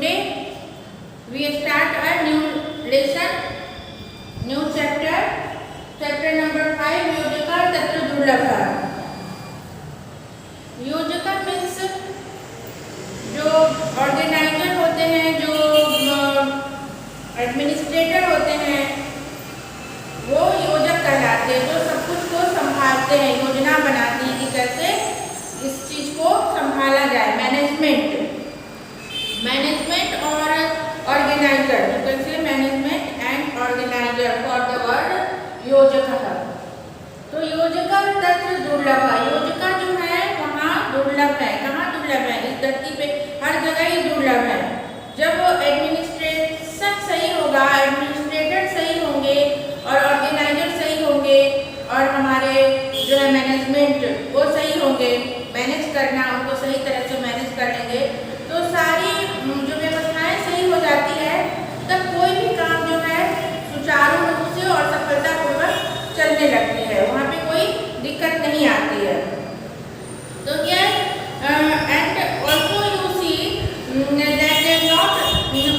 Today we start a new lesson, new chapter number 5, योजका तत्र दुर्लभ। योजका means जो organiser होते हैं, जो एडमिनिस्ट्रेटर होते हैं, वो योजक कहलाते हैं। जो सब कुछ को संभालते हैं, योजना बनाते हैं कि कैसे इस चीज को संभाला जाए। मैनेजमेंट और organiser, you can say management and organiser for the word योजक। तो योजका तत्र दुर्लभ, योजका जो है वहाँ दुर्लभ है। कहाँ दुर्लभ है? इस धरती पे हर जगह ही दुर्लभ है। जब एडमिनिस्ट्रेशन सही होगा, एडमिनिस्ट्रेटर सही होंगे और ऑर्गेनाइजर सही होंगे और हमारे जो है मैनेजमेंट वो सही होंगे, मैनेज करना उनको सही तरह से मैनेज कर लेंगे, तो सारी जो व्यवस्थाएं सही हो जाती है, तब कोई भी काम जो है सुचारू रूप से और सफलतापूर्वक चलने लगती है, वहाँ पे कोई दिक्कत नहीं आती है। तो क्या and also you see that not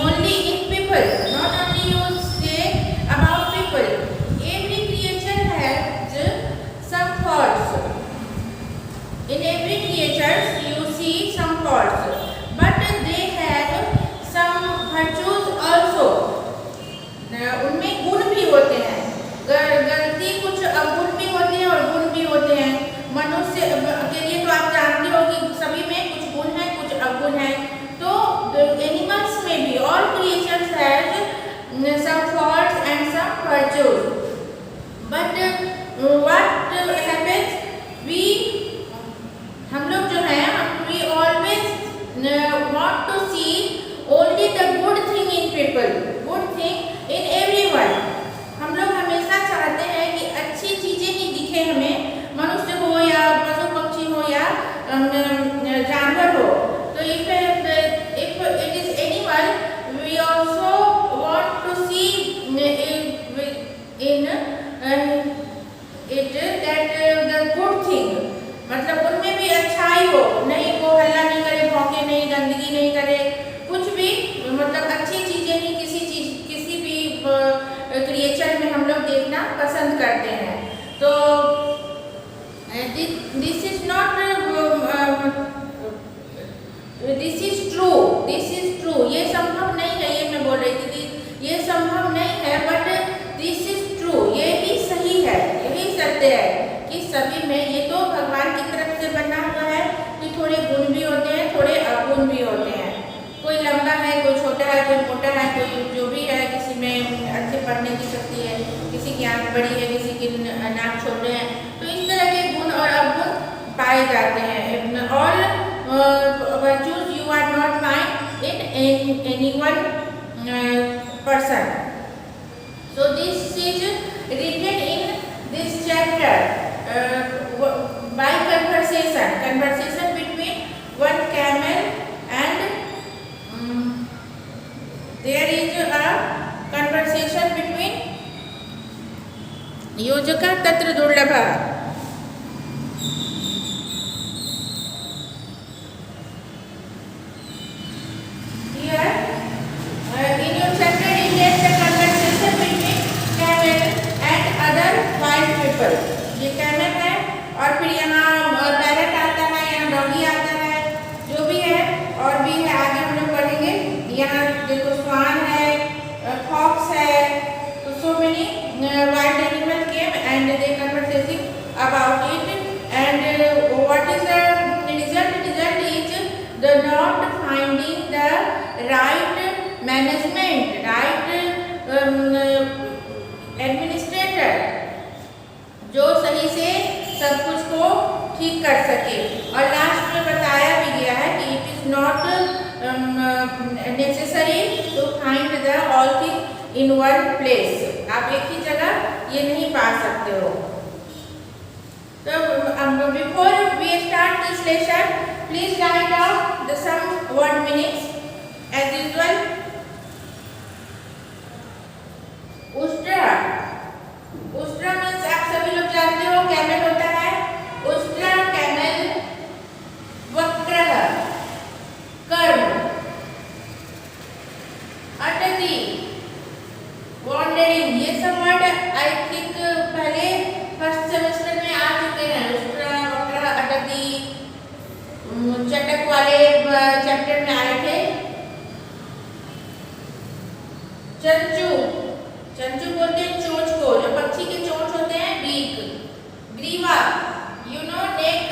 only in people, not only you say about people, every creature has some faults. In every creature you see some faults, but they have some virtues also. उनमें गुण भी होते हैं, गलती कुछ अवगुण भी होते हैं और गुण भी होते हैं। मनुष्य के लिए तो आप जानते हो कि सभी में कुछ गुण है, कुछ अवगुण है। तो एनिमल्स में भी all creatures have some faults and some virtues, but what happens, हम लोग जो है we always want to see only the good thing in people, good thing in everyone. हम लोग हमेशा चाहते हैं कि अच्छी चीजें ही दिखे हमें, मनुष्य हो या पशु पक्षी हो या जानवर हो। तो if it is animal, we also want to see in it that the good thing, मतलब उनमें भी अच्छाई हो, नहीं वो हल्ला नहीं करे, भौंके नहीं, गंदगी नहीं करे, कुछ भी मतलब अच्छी चीजें ही किसी भी क्रिएचर में हम लोग देखना पसंद करते हैं। तो this is not, this is true, ये संभव नहीं है। ये मैं बोल रही थी कि ये संभव नहीं है, बट दिस इज ट्रू, ये ही सही है, यही सत्य है कि सभी में, ये तो भगवान की तरफ से बना हुआ है कि थोड़े गुण भी होते हैं, थोड़े अवगुण भी होते हैं। कोई लंबा है, कोई छोटा है, कोई मोटा है, कोई जो भी है, किसी में अच्छे पढ़ने की शक्ति है, किसी की आँख बड़ी है, किसी की नाक छोटे हैं। तो इस तरह के गुण और अवगुण पाए जाते हैं। All virtues you are not find in any one person. So this is written in this chapter by conversation between one camel and there is a conversation between योजका तत्र दुर्लभ। ये कैमल है और फिर यहाँ पैरेट आता है, यहाँ डॉगी आता है, जो भी है और भी है, आगे हम लोग पढ़ेंगे। यहाँ देखो स्वान है, फॉक्स है, तो so many wild animal came and they conversing about it and what is the result is the not finding the right management, right administrator जो सही से सब कुछ को ठीक कर सके। और लास्ट में बताया भी गया है कि it is not necessary to find the all thing in one place, आप एक ही जगह ये नहीं पा सकते हो। तो before we start this lesson, please write down the some word meanings as usual. उष्ट्रा मीन्स आप सभी लोग जानते हो कैमल होता है। उष्ट्रा कैमल, वक्र कर्म, चटक वाले चैप्टर में आए थे। चंचू, चंचू बोलते हैं चोंच को, जो पक्षी के चोंच होते हैं, बीक। ग्रीवा, you know neck,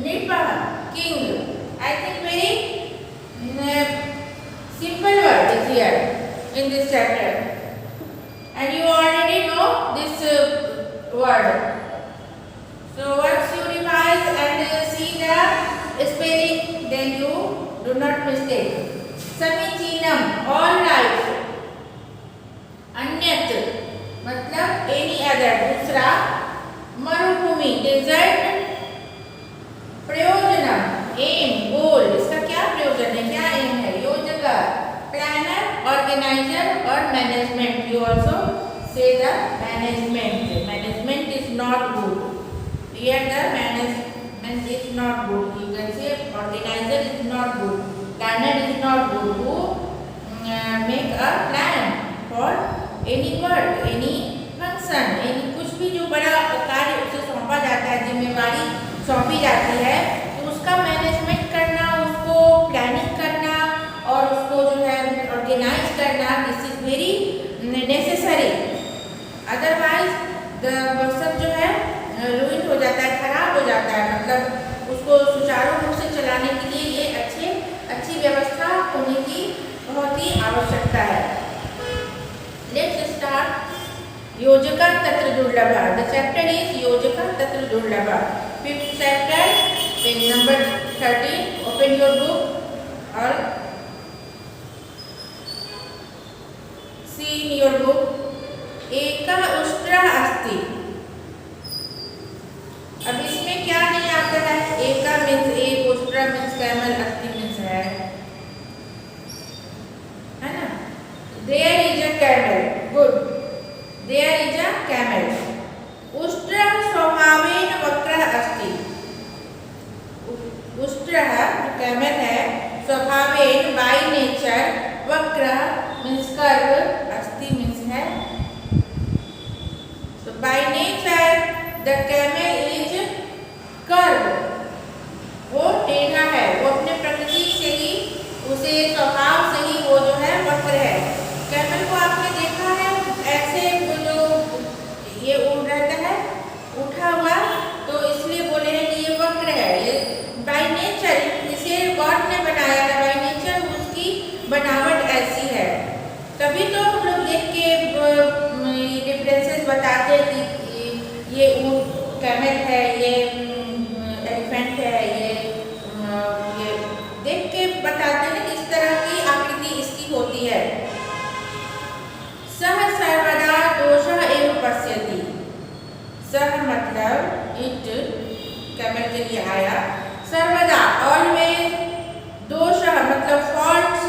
Nipah, king. I think very simple word is here in this chapter, and you already know this word. So once you revise and see the spelling, then you do not mistake. Samichinam, all right. अन्यत मतलब any other, दूसरा। मरुभूमि, desert। प्रयोजनम, aim, goal, इसका क्या प्रयोजन है, क्या aim है। योजका, planner, organizer और management। You also say the management. Management is not good. Here the management is not good. You can say organizer is not good. Planner is not good. Who make a plan for any work, any function, any कुछ भी जो बड़ा कार्य उसे सौंपा जाता है, जिम्मेवारी सौंपी जाती है, तो उसका मैनेजमेंट करना, उसको प्लानिंग करना और उसको जो है ऑर्गेनाइज करना, this is very necessary. Otherwise सब जो है रुइन हो जाता है, खराब हो जाता है। मतलब उसको सुचारू रूप से चलाने के लिए ये अच्छी व्यवस्था होने की बहुत ही आवश्यकता है। Let's start योजका तत्र दुर्लभा। The chapter is योजका तत्र दुर्लभा। 5th chapter, page number 13. Open your book or see in your book। एका उष्ट्रा अस्ति। अब इसमें क्या नहीं आता है, एका मीन्स एक, उष्ट्रा मीन्स कैमल, अस्ति मीन्स है ना। There is a camel. Good. There is a camel. उष्ट्र स्वभावेन वक्रः अस्ति। उष्ट्र कैमल है, स्वभावेन बाय नेचर, वक्रः मीन्स कर्व, अस्ति मीन्स है। So by nature the camel is curve, वो टेढ़ा है, वो अपने प्रकृति से ही, उसे स्वभाव से ही वो जो है वक्र है। कैमल को आपने देखा है ऐसे जो ये उड़ रहता है उठा हुआ, तो इसलिए बोले हैं कि ये वक्र है। ये बाय नेचर, इसे गॉड ने बनाया है, बाय नेचर उसकी बनावट ऐसी है। तभी तो हम लोग देख के डिफरेंसेस बताते हैं कि ये कैमल है, ये एलिफेंट है, ये देख के बताते हैं कि इस तरह की आकृति इसकी होती है। सह सर्वदा दोषः एव पश्यति। सह मतलब इट, कैमल के लिए आया। सर्वदा ऑलवेज, दोषः मतलब फॉल्ट्स,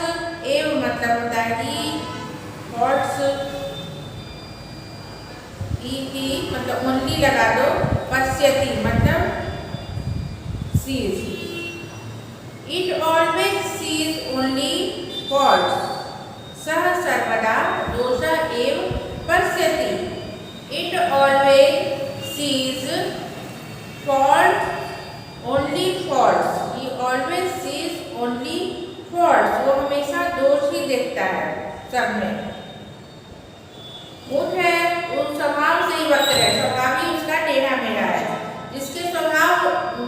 एव मतलब होता है ही, फॉल्ट्स, ई मतलब ओनली लगा दो, पश्यति मतलब sees. It always sees only faults. सह सर्वदा दोषः एव पश्यति। It always sees fault only faults. He always sees only faults. वो हमेशा दोष ही देखता है सब में। ऊँट है, वो स्वभाव से ही वक्र है, स्वभाव ही उसका टेढ़ा मेढ़ा है। जिसके स्वभाव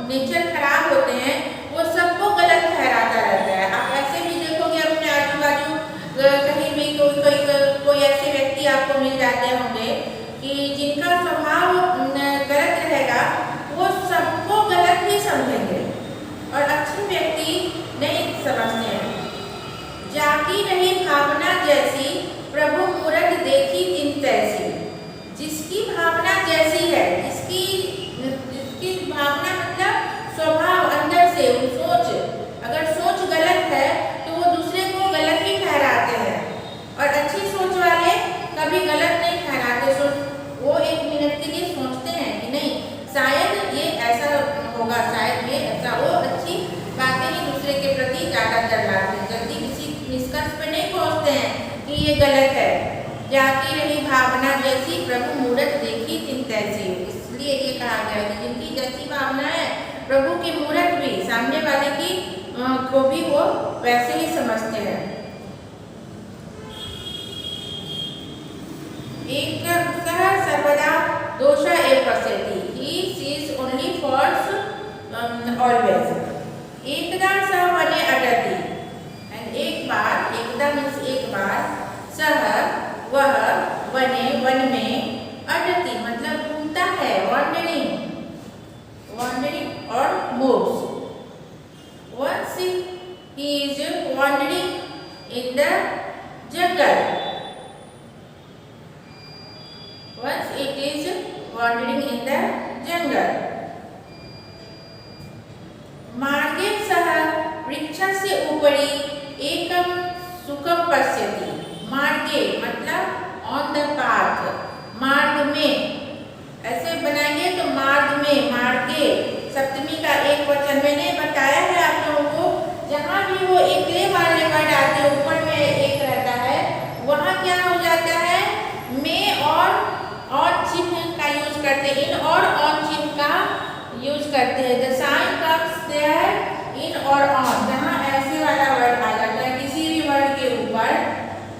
नेचर खराब होते हैं वो सबको गलत ठहराता रहता है। आप ऐसे भी देखोगे अपने आजू बाजू कहीं भी कोई ऐसे व्यक्ति आपको मिल जाते होंगे कि जिनका स्वभाव गलत रहेगा, वो सबको गलत ही समझेंगे और अच्छे व्यक्ति नहीं समझते हैं। जाकी रही भावना जैसी प्रभु मूरत देखी तिन तैसी। जिसकी भावना जैसी है, जिसकी भावना मतलब स्वभाव अंदर से, सोच, अगर सोच गलत है तो वो दूसरे को गलत ही ठहराते हैं, और अच्छी सोच वाले कभी गलत नहीं ठहराते। वो एक मिनट के लिए सोचते हैं कि नहीं, शायद ये ऐसा होगा, शायद ये ऐसा, वो अच्छी बातें ही दूसरे के प्रति ज़्यादातर लाते हैं, जल्दी किसी निष्कर्ष पे नहीं पहुँचते हैं कि ये गलत है। जाकी रही भावना जैसी प्रभु मूरत देखी तिन तैसी। इसलिए ये कहा गया कि जिनकी जैसी भावना है प्रभु की मूरत भी सामने वाले की को भी वो वैसे ही समझते हैं। एक सह सर्वदा दोषा एव पश्यति, he sees only faults always। एकदा सह वने अटति, and एक बार, एकदा means एक बार, सह वह वने वन में, अटति मतलब घूमता है, wandering or moves। Once he is wandering in the jungle, once it is wandering in the jungle। मार्गे सह वृक्षस्य उपरि एकं सुखं पश्यति, मार्गे मतलब ऑन द पाथ, मार्ग में, ऐसे बनाएंगे तो मार्ग में, मार्गे सप्तमी का एक वचन मैंने बताया है आप लोगों को। जहाँ भी वो एकले वाले वर्ड आते हैं, ऊपर में एक रहता है, वहाँ क्या हो जाता है, में और चिन्ह का यूज करते हैं, इन और ऑन चिन्ह का यूज करते हैं। The sign comes there in और ऑन, जहाँ ऐसे वाला वर्ड आ जाता है किसी भी वर्ड के ऊपर,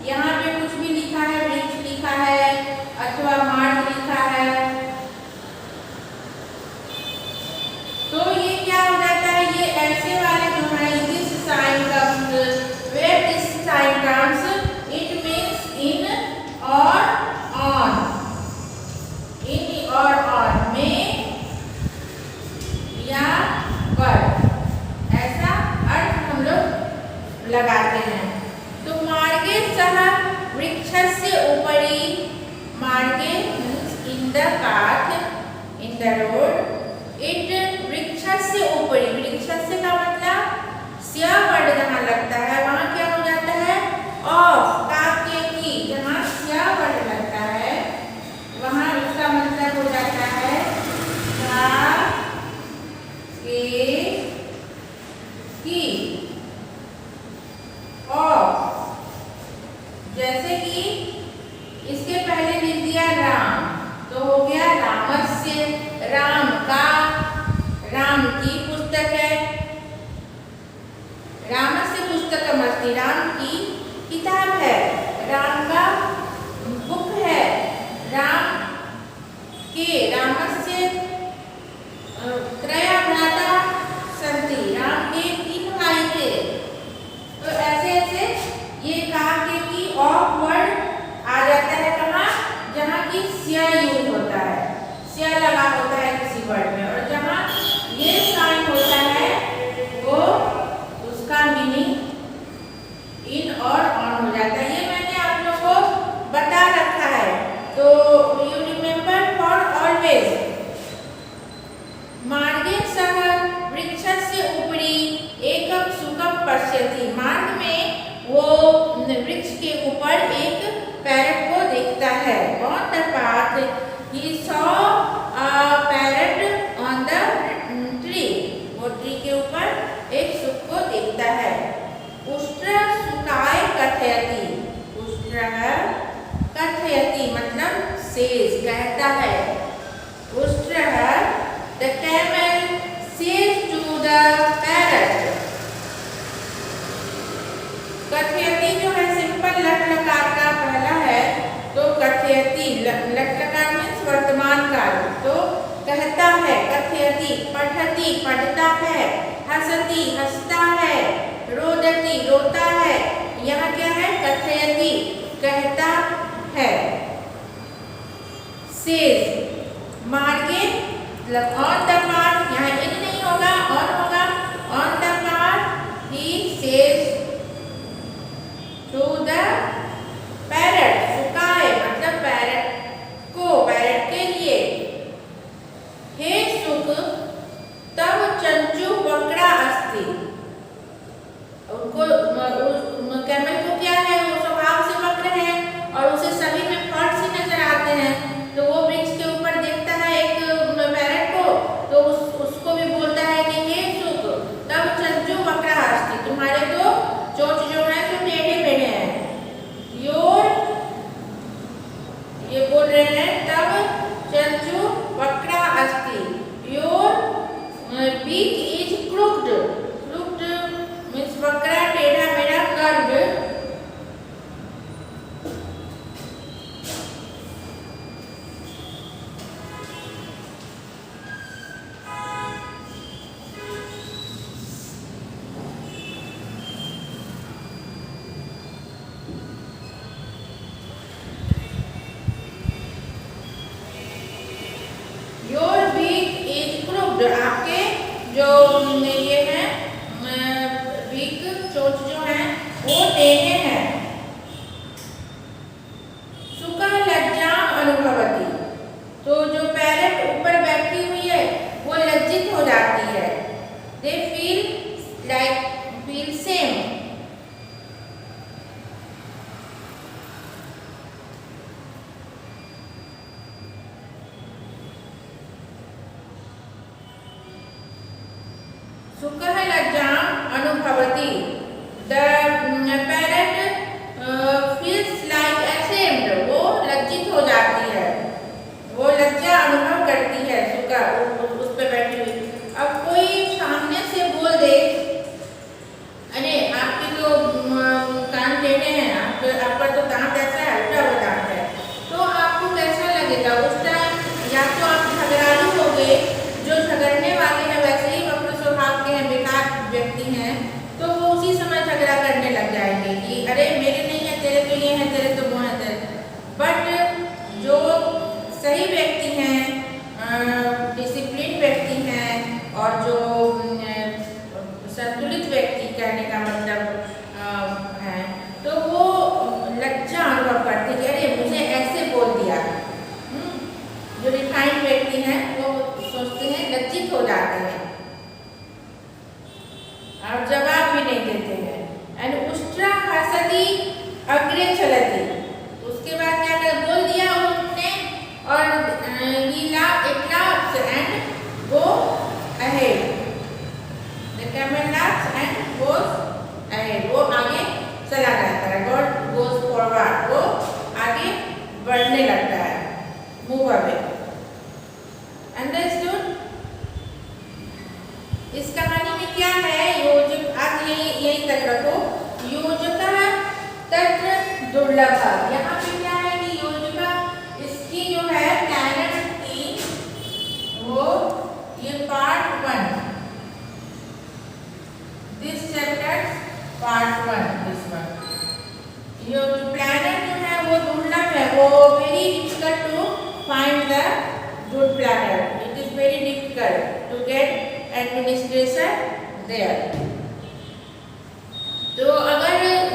यहाँ पे कुछ भी लिखा है, वृक्ष लिखा है अथवा मार्ग लिखा है, तो ये क्या हो जाता है, ये ऐसे वाले जो है, this sign comes, where this sign comes, it means in और ऑन, इन और ऑन, में या पर, ऐसा अर्थ हम लोग लगाते हैं। तो मार्गे सह वृक्षस्य उपरि, मार्गे means in the path, in the road, it वृक्षस्य उपरि, वृक्षस्य का मतलब स्य वर्ड जहाँ लगता है वहाँ क्या हो जाता है, ऑफ, काके की, जहाँ स्य वर्ड लगता है वहाँ उसका मतलब हो जाता है का के की, ऑफ। जैसे कि इसके पहले लिख दिया राम, तो हो गया रामस्य, राम का, राम की पुस्तक है, रामस्य पुस्तकम् अस्ति, राम की किताब है, राम का बुक है, राम के, रामस्य त्रयः भ्राता सन्ति, राम के 3 भाई थे। तो ऐसे ऐसे ये कहा कि ऑफ वर्ड आ जाता है कहाँ, जहाँ की स्य यूज होता है, स्य लगा होता है किसी वर्ड में, और जहाँ ये साइन होता है वो उसका मीनिंग इन और ऑन हो जाता है। ये मैंने आप लोगों को बता रखा है, तो यू रिमेम्बर फॉर ऑलवेज। मार्गे सह वृक्षस्य उपरि एकं सुखं पश्यति, मार्ग में वो वृक्ष के ऊपर एक पैरट को देखता है। On the path he saw a parrot on the tree, वो ट्री के ऊपर एक सुख को देखता है। उष्ट्र सुकाय कथयति, उष्ट्र कथयति मतलब सेज, कहता है। उष्ट्र the camel says to the parrot, कथयति जो है सिंपल लट लकार का पहला है, तो कथयति, लट लकार मीन्स वर्तमान काल, तो कहता है, कथयति, पठति पढ़ता है, हसति हंसता है, रोदति रोता है, यह क्या है, कथयति कहता है। सेज मार्गे ऑन द पाथ, यहाँ इन नहीं होगा, ऑन होगा, ऑन द पाथ ही सेज टू द पैरट, सुकाए मतलब पैरट को, पैरट के लिए। हे सुख तब चंचू वक्रा अस्ति, उनको कैमल को क्या है, वो स्वभाव से वक्र है और उसे सभी में फर्क से नजर आते हैं। तो वो वृक्ष के ऊपर देखता है एक पैरट को, तो उस जो आपके जो ये है बीक चोंच जो है वो टेढ़े हैं। सुखा लज्जा अनुभवती, तो जो पैरेट ऊपर बैठी हुई है वो लज्जित हो जाती है। They feel same. सुखः लज्जां अनुभवति, the parrot feels like ashamed, वो लज्जित हो जाती है, वो लज्जा अनुभव करती है सुखा उस पे बैठी हुई। अब कोई सामने से बोल दे, अरे आपके तो कान टेढ़े हैं, आपका तो दांत ऐसा है, उल्टा हुआ दांत है, तो आपको कैसा लगेगा उस टाइम? या तो आप झगड़ालू हो गए, जो झगड़ने वाले हैं वैसे ही अपने स्वभाव के हैं, बेकार व्यक्ति हैं, तो वो उसी समय झगड़ा करने लग जाएंगे कि अरे मेरे नहीं है, तेरे तो ये है, तेरे तो वो है, तेरे। बट जो सही व्यक्ति हैं, डिसिप्लिन व्यक्ति हैं और जो संतुलित व्यक्ति कहने का मतलब है, तो वो लज्जा अनुभव करते कि अरे मुझे ऐसे बोल दिया। जो रिफाइंड व्यक्ति हैं वो सोचते हैं, लज्जित हो जाते हैं और जवाब भी नहीं देते हैं। एंड उष्ट्रा हसती अग्रे चलती, उसके बाद क्या कर बोल दिया उन्होंने और it laughs and go ahead. The camel laughs and goes ahead. वो आगे चला जाता है, God goes forward, वो आगे बढ़ने लगता है, move away. Understood? इस कहानी में क्या है? योजक, आज यही तक रखो। योजका तत्र दुर्लभा, यहाँ पे क्या है कि योजिका इसकी जो है प्लैनेट की वो ये part 1, this chapter part 1, this one. ये प्लैनेट जो है वो दुर्लभ है, वो very difficult to find the good planet. It is very difficult to get administration there. तो अगर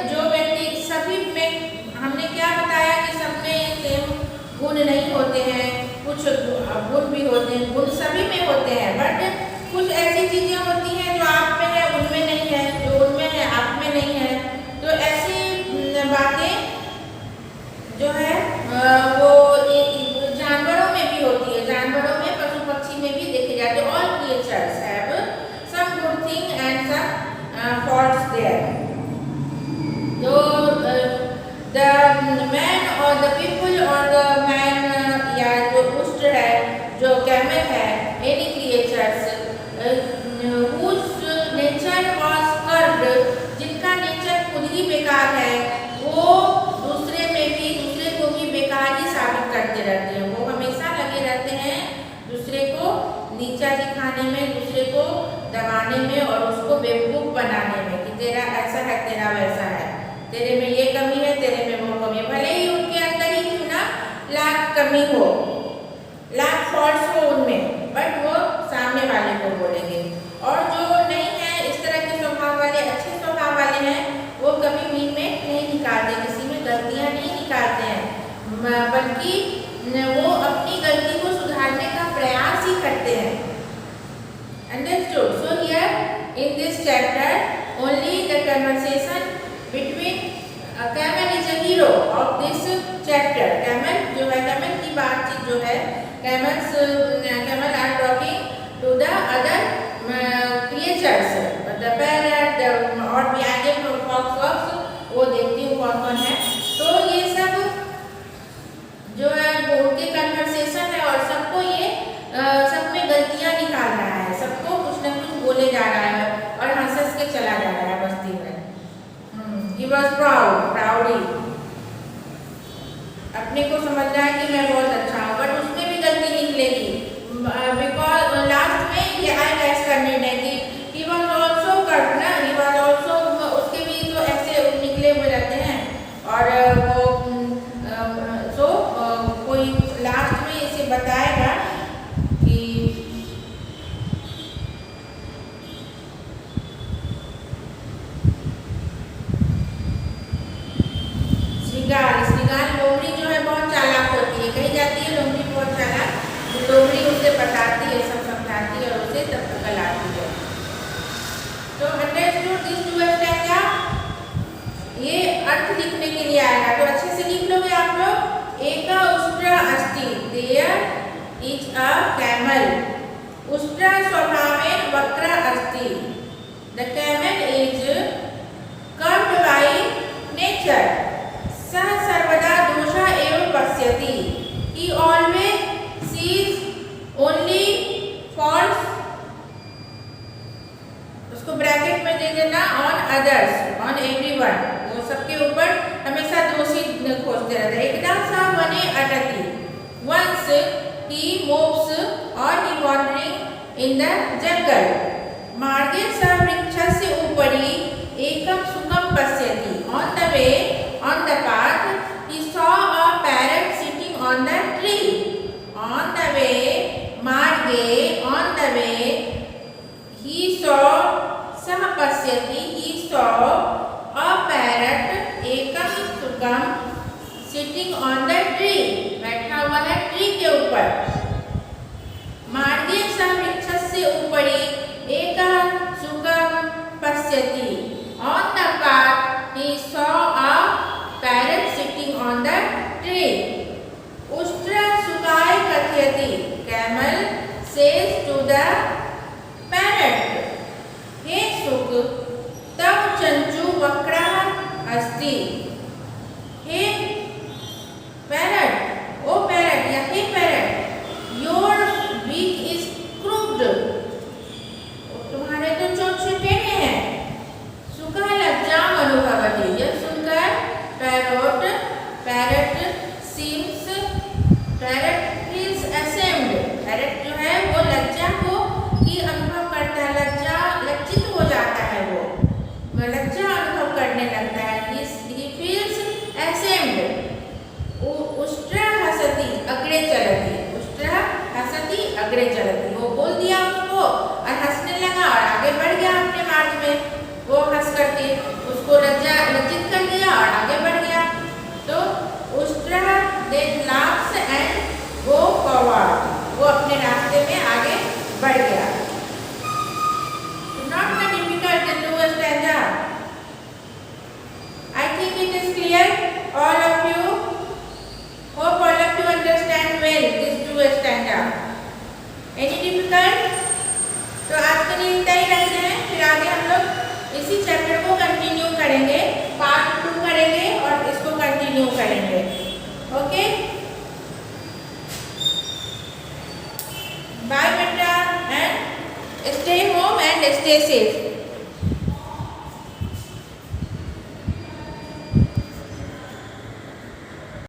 जो व्यक्ति सभी में, हमने क्या बताया कि सब में सेम गुण नहीं होते हैं, कुछ गुण भी होते हैं, गुण सभी में होते हैं, बट कुछ ऐसी चीजें होती हैं जो आप में है उनमें नहीं है, जो उनमें है आप में नहीं है। तो ऐसी बातें जो है वो जानवरों में भी होती है, जानवरों में, पशु पक्षी में भी देखे जाते हैं। All creatures have some good thing and some faults there. तो द मैन और द पीपल और द मैन या जो उष्ट्र है, जो कैमल है, any creatures whose nature was curbed, जिनका नेचर खुद ही बेकार है, वो दूसरे को भी बेकार ही साबित करते रहते हैं। वो हमेशा लगे रहते हैं दूसरे को नीचा दिखाने में, दूसरे को दबाने में और उसको बेवकूफ बनाने में कि तेरा ऐसा है, तेरा वैसा है, तेरे में ये कमी है, तेरे में वो कमी है। भले ही उनके अंदर ही क्यों ना लाख कमी हो, लाख फॉल्ट्स हो उनमें, बट वो सामने वाले को बोलेंगे। और जो नहीं है इस तरह के स्वभाव वाले, अच्छे स्वभाव वाले हैं, वो कभी मीन में नहीं निकालते, किसी में गलतियां नहीं निकालते हैं, बल्कि वो अपनी गलती को सुधारने का प्रयास ही करते हैं। Understood? So here in this chapter only the conversation between camel is a hero of this chapter. Camel जो है, camel की बातचीत जो है, camel are talking to the other creatures, the parrot, और भी आगे fox, वो देखती हूँ कौन कौन है। तो ये सब जो है वो उनके कन्वर्सेशन है और सबको ये सब में गलतियाँ निकाल रहा है, सबको कुछ न कुछ बोले जा रहा है और हंस के चला जा रहा है बस्ती में। He was proud, अपने को समझ रहा है कि मैं बहुत अच्छा हूँ, बट उसमें भी गलती निकलेगी, बिकॉज लास्ट में ये आई गैस करने नहीं कि he was also cut ना, he was also, उसके भी तो ऐसे निकले हुए रहते हैं और वो कोई लास्ट में इसे बताएगा कि is a camel. Ustra swabhaven vakra asti. The camel is curved by nature. Sah sarvada dosha eva pasyati. He always sees only faults. उसको ब्रैकेट में दे देना on others, on everyone. वो सबके ऊपर हमेशा दोषी खोजते रहते हैं. एकदा सा वने अटति. Once he moves or he wandering in the jungle. मार्गे स वृक्षस्य उपरि एकं सुखं पश्यति. On the way, on the path, he saw a parrot sitting on the tree. On the way, मार्गे, on the way, he saw सह पश्यति. He saw a parrot एकम सुखम sitting on the tree. बैठा हुआ है ट्री के ऊपर. मार्गे सह वृक्षस्य उपरि एकः सुखं पश्यति. On the path he saw a parrot sitting on the tree. Ustra sukai kathayati. Camel says to the parrot, हे सुख, तव चंचू वक्रः अस्ति. हे parrot, ओ parrot या हे parrot, your beak is crooked. तुम्हारे तो चोंच से टेढ़े हैं. सुखा लज्जाम अनुभवति. यह सुनकर parrot feels ashamed. parrot जो है वो लज्जा को की अनुभव करता है. लज्जित हो जाता है. वो लज्जा अनुभव करने लगता है. he feels ashamed. उष्ट्रा हसति अग्रे चलति. उष्ट्रा हसति अग्रे चलति. वो बोल दिया उसको और हंसने लगा और आगे बढ़ गया अपने मार्ग में. वो हंस करके उसको लज्जित कर दिया और आगे बढ़ गया. तो उष्ट्रा then laughs and go forward. वो अपने रास्ते में आगे बढ़ गया. Not very difficult to do a stanza. I think it is clear, all of you. Hope all of you understand well this two stanza. Any difficult? तो आज के लिए इतना ही रहते हैं. फिर आगे हम लोग इसी चैप्टर को कंटिन्यू करेंगे. पार्ट 2 करेंगे और इसको कंटिन्यू करेंगे. ओके, बाय बेटा, and stay home and stay safe.